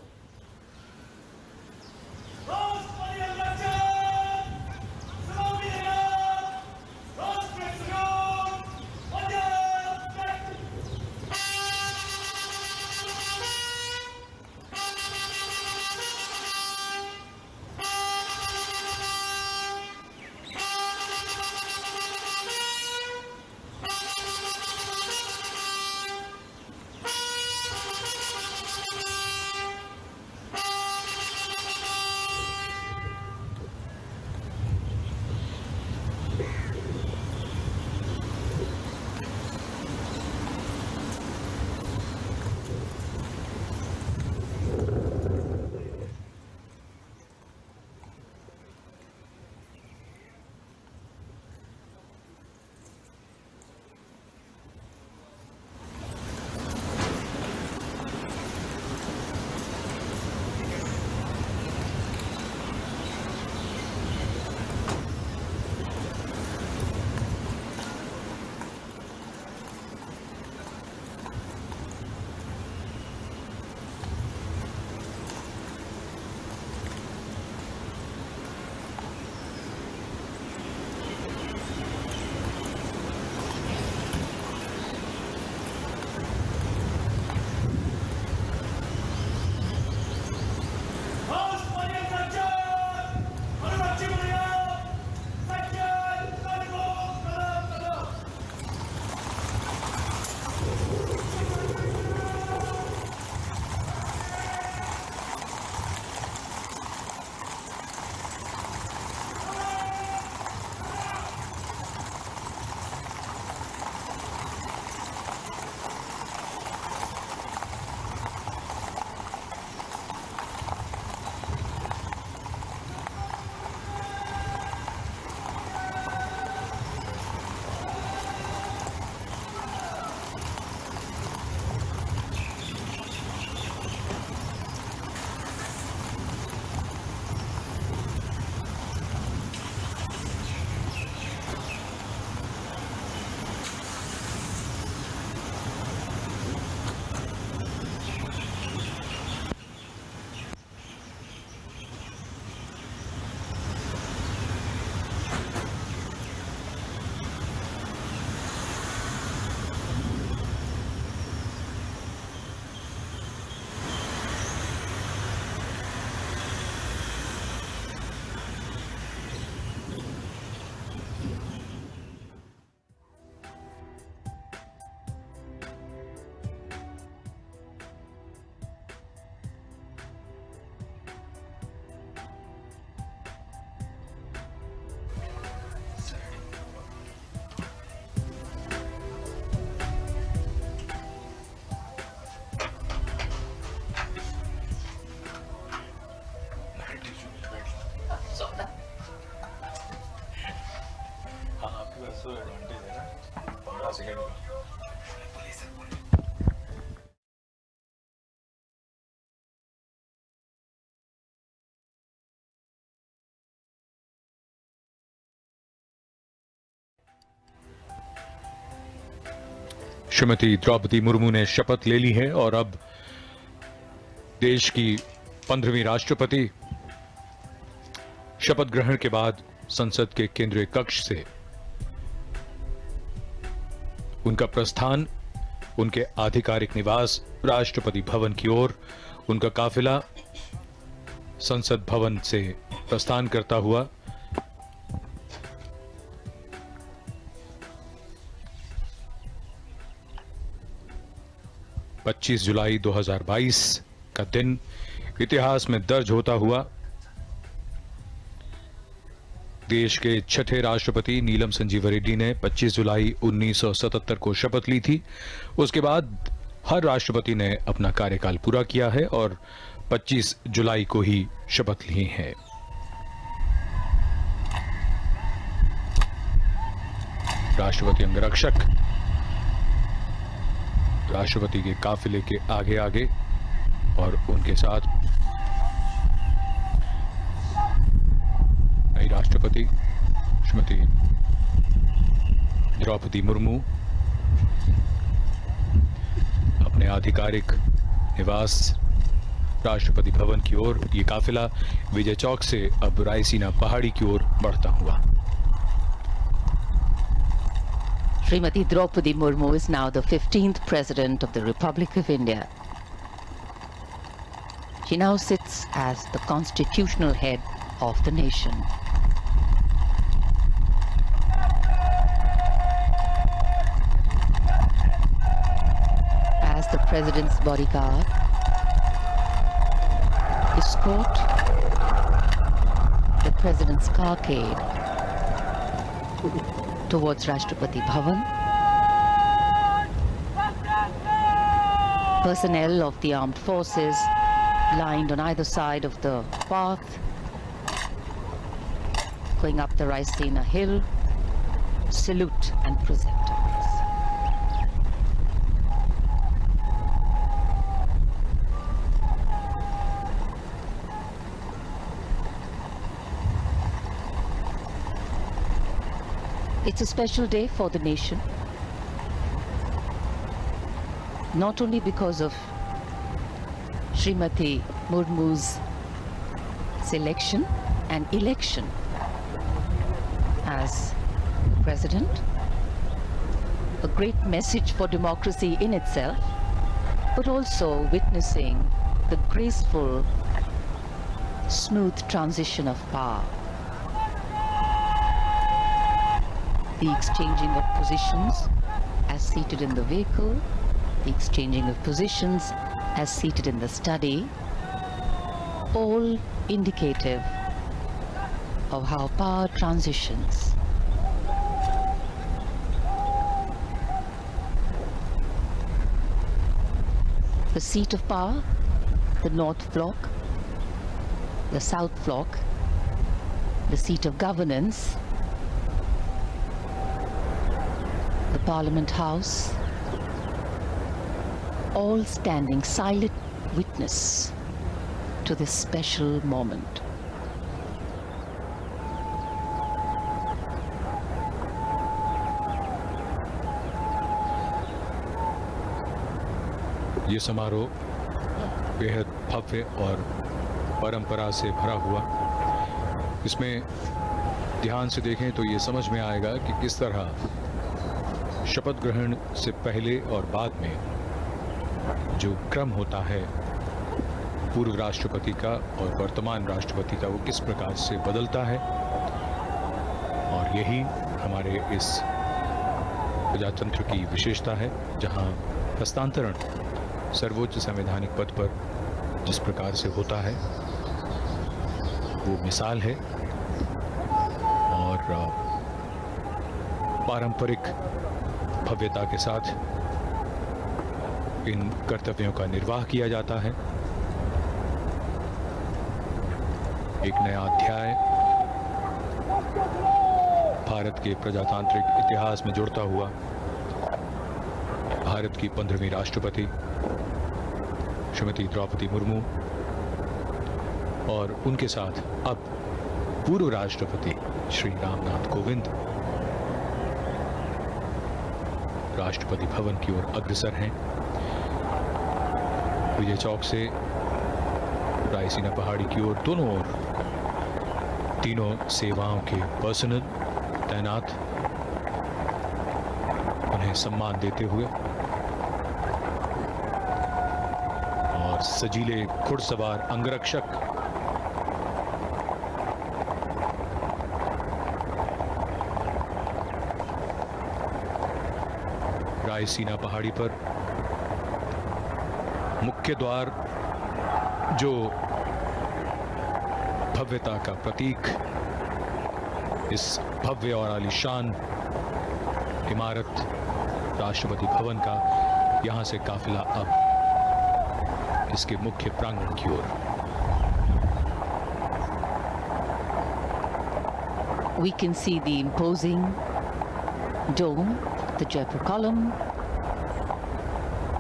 Shrimati Draupadi Murmu ने शपथ ले ली है और अब देश की 15वीं राष्ट्रपति शपथ ग्रहण के बाद संसद के केंद्रीय कक्ष से उनका प्रस्थान उनके आधिकारिक निवास राष्ट्रपति भवन की ओर, उनका काफिला संसद भवन से प्रस्थान करता हुआ 25 जुलाई 2022 का दिन इतिहास में दर्ज होता हुआ देश के छठे राष्ट्रपति नीलम संजीव रेड्डी ने 25 जुलाई 1977 को शपथ ली थी। उसके बाद हर राष्ट्रपति ने अपना कार्यकाल पूरा किया है और 25 जुलाई को ही शपथ ली है। राष्ट्रपति अंगरक्षक राष्ट्रपति के काफिले के आगे आगे और उनके साथ नई राष्ट्रपति श्रीमती द्रौपदी मुर्मू अपने आधिकारिक निवास राष्ट्रपति भवन की ओर, ये काफिला विजय चौक से अब रायसीना पहाड़ी की ओर बढ़ता हुआ। Srimati Draupadi Murmu is now the 15th President of the Republic of India. She now sits as the constitutional head of the nation. As the President's bodyguard, escort the President's carcade towards Rashtrapati Bhavan. Personnel of the armed forces lined on either side of the path, going up the Raisina hill, salute and present arms. It's a special day for the nation, not only because of Srimati Murmu's selection and election as President, a great message for democracy in itself, but also witnessing the graceful, smooth transition of power. The exchanging of positions as seated in the vehicle, the exchanging of positions as seated in the study, all indicative of how power transitions. The seat of power, the North Block, the South Block, the seat of governance, the Parliament House, all standing silent witness to this special moment. ये समारोह बेहद भव्य और परंपरा से भरा हुआ। इसमें ध्यान से देखें तो ये समझ में आएगा कि किस तरह शपथ ग्रहण से पहले और बाद में जो क्रम होता है पूर्व राष्ट्रपति का और वर्तमान राष्ट्रपति का, वो किस प्रकार से बदलता है। और यही हमारे इस प्रजातंत्र की विशेषता है, जहां हस्तांतरण सर्वोच्च संवैधानिक पद पर जिस प्रकार से होता है वो मिसाल है। और पारंपरिक भव्यता के साथ इन कर्तव्यों का निर्वाह किया जाता है। एक नया अध्याय भारत के प्रजातांत्रिक इतिहास में जुड़ता हुआ भारत की 15वीं राष्ट्रपति श्रीमती द्रौपदी मुर्मू और उनके साथ अब पूर्व राष्ट्रपति श्री रामनाथ कोविंद राष्ट्रपति भवन की ओर अग्रसर हैं। विजय चौक से रायसीना पहाड़ी की ओर दोनों ओर तीनों सेवाओं के पर्सनल तैनात उन्हें सम्मान देते हुए और सजीले घुड़सवार अंगरक्षक रायसीना पहाड़ी पर मुख्य द्वार जो भव्यता का प्रतीक, इस भव्य और आलीशान इमारत राष्ट्रपति भवन का, यहां से काफिला अब इसके मुख्य प्रांगण की ओर। We can see the imposing dome, the Jaipur column,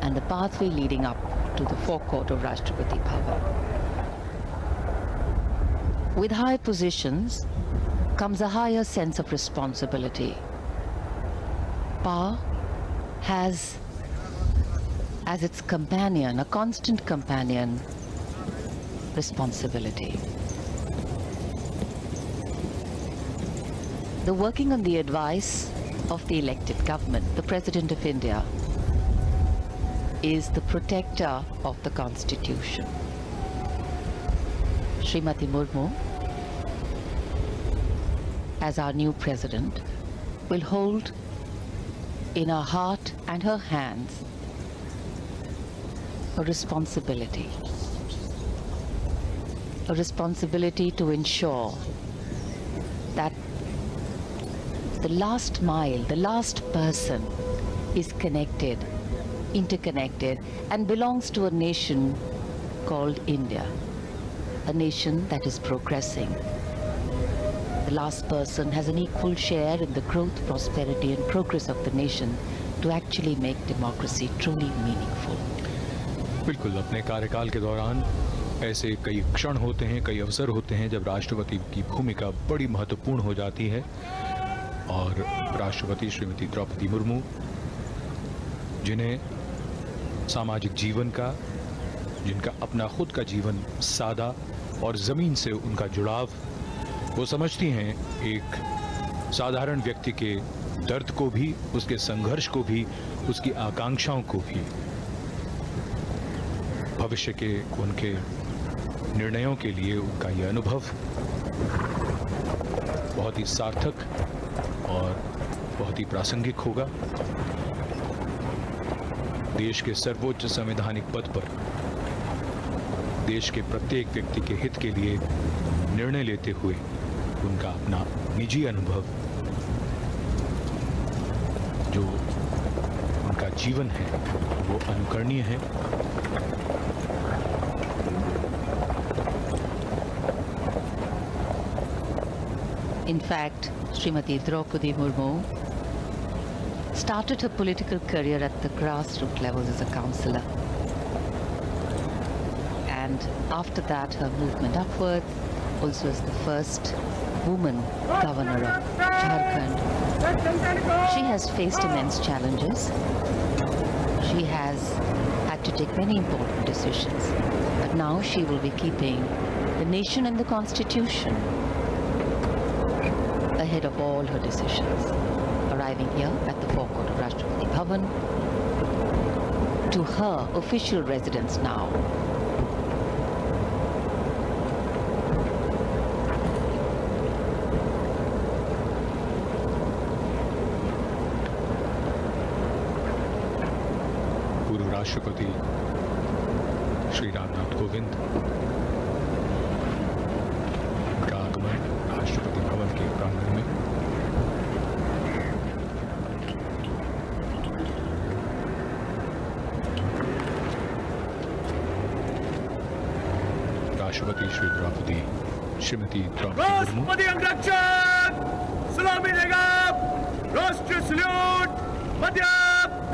and the pathway leading up to the forecourt of Rashtrapati Bhavan. With high positions comes a higher sense of responsibility. Power has as its companion, a constant companion, responsibility. The working on the advice of the elected government, the President of India, is the protector of the Constitution. Srimati Murmu, as our new President, will hold in her heart and her hands a responsibility to ensure that the last mile, the last person is connected, interconnected, and belongs to a nation called India, a nation that is progressing. The last person has an equal share in the growth, prosperity, and progress of the nation to actually make democracy truly meaningful. बिल्कुल, अपने कार्यकाल के दौरान ऐसे कई क्षण होते हैं, कई अवसर होते हैं जब राष्ट्रपति की भूमिका बड़ी महत्वपूर्ण हो जाती है और राष्ट्रपति श्रीमती द्रौपदी मुर्मू, जिन्हें सामाजिक जीवन का, जिनका अपना खुद का जीवन सादा और ज़मीन से उनका जुड़ाव, वो समझती हैं एक साधारण व्यक्ति के दर्द को भी, उसके संघर्ष को भी, उसकी आकांक्षाओं को भी, भविष्य के उनके निर्णयों के लिए उनका यह अनुभव बहुत ही सार्थक और बहुत ही प्रासंगिक होगा। देश के सर्वोच्च संवैधानिक पद पर देश के प्रत्येक व्यक्ति के हित के लिए निर्णय लेते हुए उनका अपना निजी अनुभव, जो उनका जीवन है, वो अनुकरणीय है। In fact, Srimati Draupadi Murmu started her political career at the grassroots levels as a councillor. And after that, her movement upwards, also as the first woman governor of Jharkhand. She has faced immense challenges. She has had to take many important decisions. But now she will be keeping the nation and the constitution ahead of all her decisions, arriving here at the forecourt of Rashtrapati Bhavan, to her official residence now. पूर्व राष्ट्रपति श्री रामनाथ कोविंद का आगमन राष्ट्रपति भवन के प्रांगण में। राष्ट्रपति श्रीमती द्रौपदी मुर्मू सलामी देगा, राष्ट्रीय सल्यूट, मध्य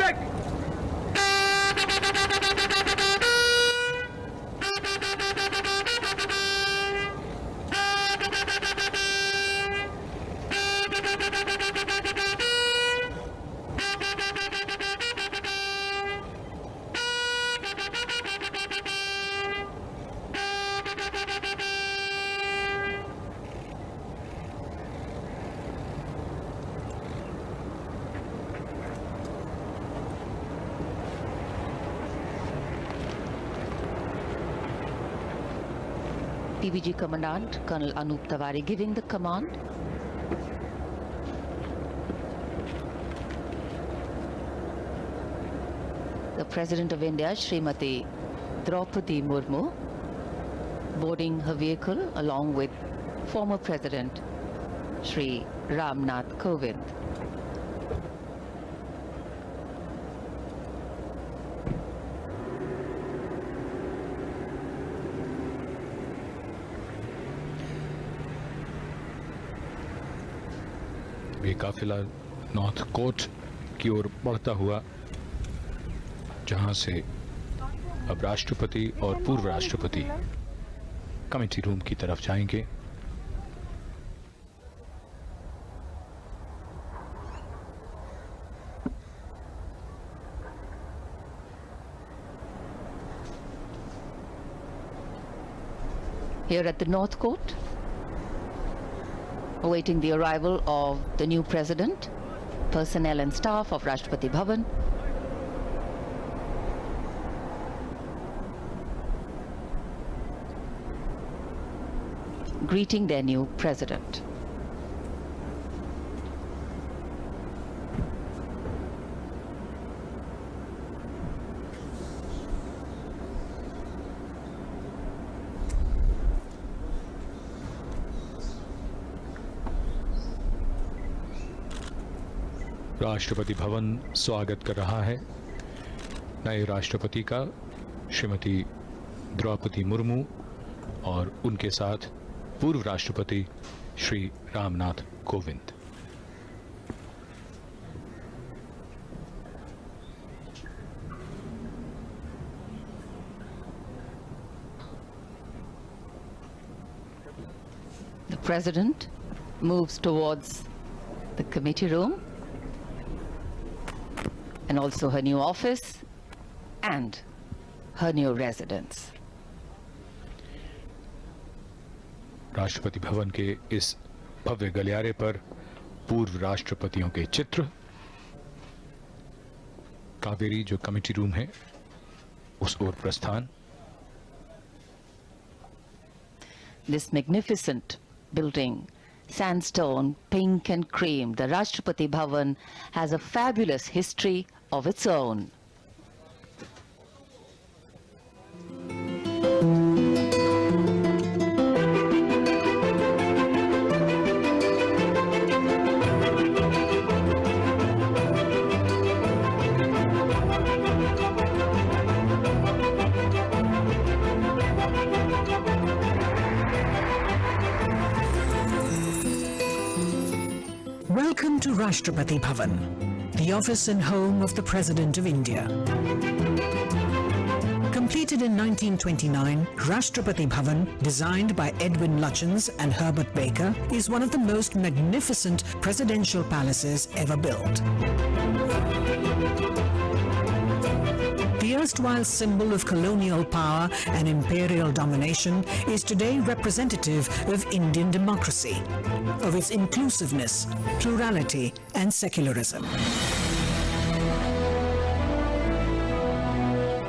देख। PBG Commandant Colonel Anup Tawari giving the command. The President of India, Srimati Draupadi Murmu, boarding her vehicle along with former President Shri Ramnath Kovind. ये काफिला नॉर्थ कोर्ट की ओर बढ़ता हुआ, जहां से अब राष्ट्रपति और पूर्व राष्ट्रपति कमेटी रूम की तरफ जाएंगे। Here at the North Court, awaiting the arrival of the new president, personnel and staff of Rashtrapati Bhavan. Greeting their new president. Rashtrapati Bhavan स्वागत कर रहा है नए राष्ट्रपति का, श्रीमती द्रौपदी मुर्मू और उनके साथ पूर्व राष्ट्रपति Shri Ramnath Kovind. The president moves towards the committee room and also her new office and her new residence. Rashtrapati Bhavan के इस भव्य गलियारे पर पूर्व राष्ट्रपतियों के चित्र, कावेरी जो कमेटी रूम है उस ओर प्रस्थान। This magnificent building, sandstone, pink and cream, the Rashtrapati Bhavan has a fabulous history of its own. Welcome to Rashtrapati Bhavan, the office and home of the President of India. Completed in 1929, Rashtrapati Bhavan, designed by Edwin Lutyens and Herbert Baker, is one of the most magnificent presidential palaces ever built. The erstwhile symbol of colonial power and imperial domination is today representative of Indian democracy, of its inclusiveness, plurality and secularism.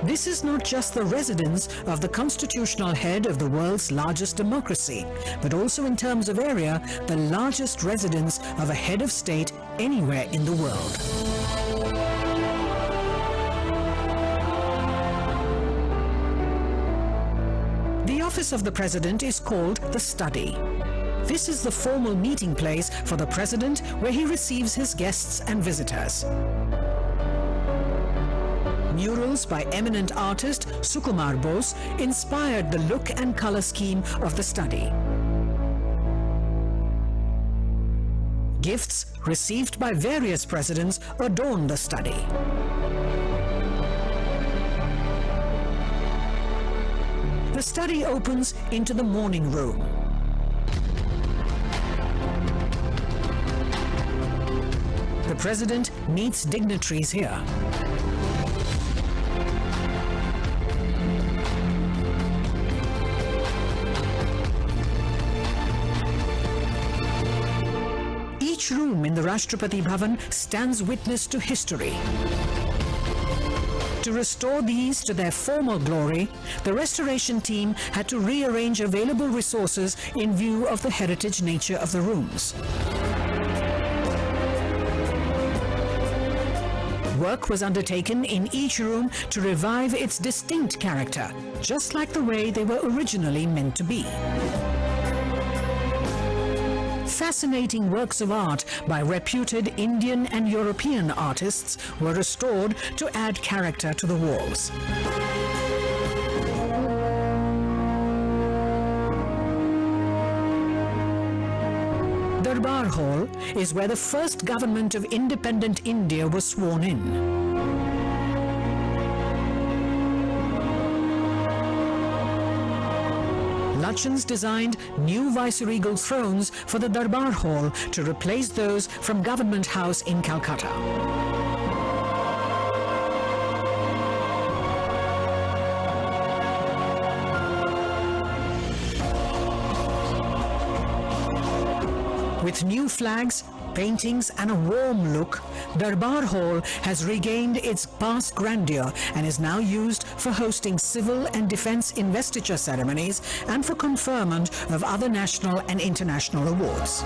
This is not just the residence of the constitutional head of the world's largest democracy, but also in terms of area, the largest residence of a head of state anywhere in the world. The office of the President is called the Study. This is the formal meeting place for the President where he receives his guests and visitors. Murals by eminent artist Sukumar Bose inspired the look and color scheme of the Study. Gifts received by various presidents adorn the Study. The Study opens into the morning room. The President meets dignitaries here. Each room in the Rashtrapati Bhavan stands witness to history, To restore these to their former glory, the restoration team had to rearrange available resources in view of the heritage nature of the rooms. Work was undertaken in each room to revive its distinct character, just like the way they were originally meant to be. Fascinating works of art by reputed Indian and European artists were restored to add character to the walls. Darbar Hall is where the first government of independent India was sworn in. Lutyens designed new viceregal thrones for the Darbar Hall to replace those from Government House in Calcutta. With new flags, paintings and a warm look, Darbar Hall has regained its past grandeur and is now used for hosting civil and defense investiture ceremonies and for conferment of other national and international awards.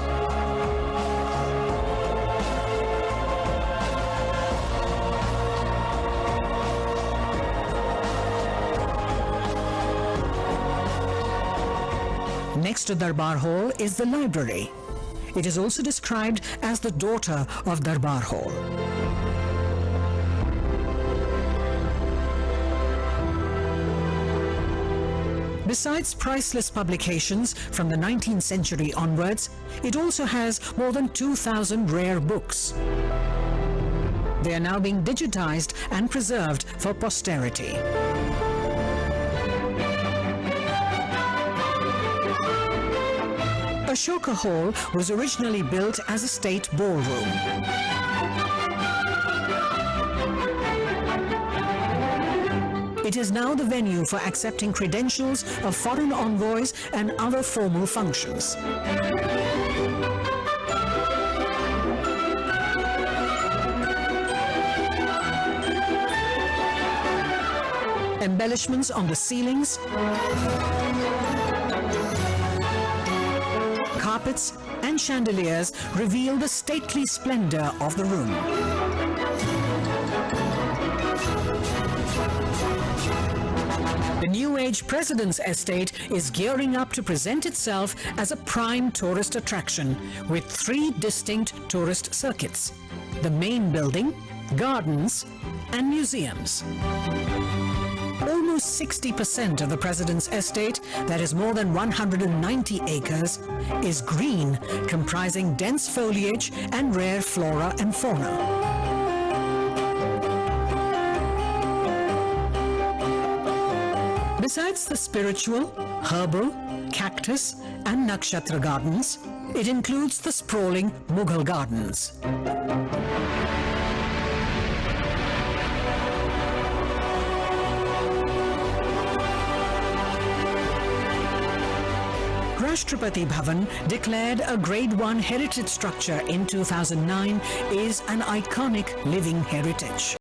Next to Darbar Hall is the library. It is also described as the daughter of Darbar Hall. Besides priceless publications from the 19th century onwards, it also has more than 2,000 rare books. They are now being digitized and preserved for posterity. Ashoka Hall was originally built as a state ballroom. It is now the venue for accepting credentials of foreign envoys and other formal functions. Embellishments on the ceilings, carpets and chandeliers reveal the stately splendor of the room. The New Age President's Estate is gearing up to present itself as a prime tourist attraction with 3 distinct tourist circuits: the main building, gardens, and museums. Almost 60% of the President's Estate, that is more than 190 acres, is green, comprising dense foliage and rare flora and fauna. Besides the spiritual, herbal, cactus, and nakshatra gardens, it includes the sprawling Mughal gardens. Rashtrapati Bhavan, declared a Grade 1 heritage structure in 2009, is an iconic living heritage.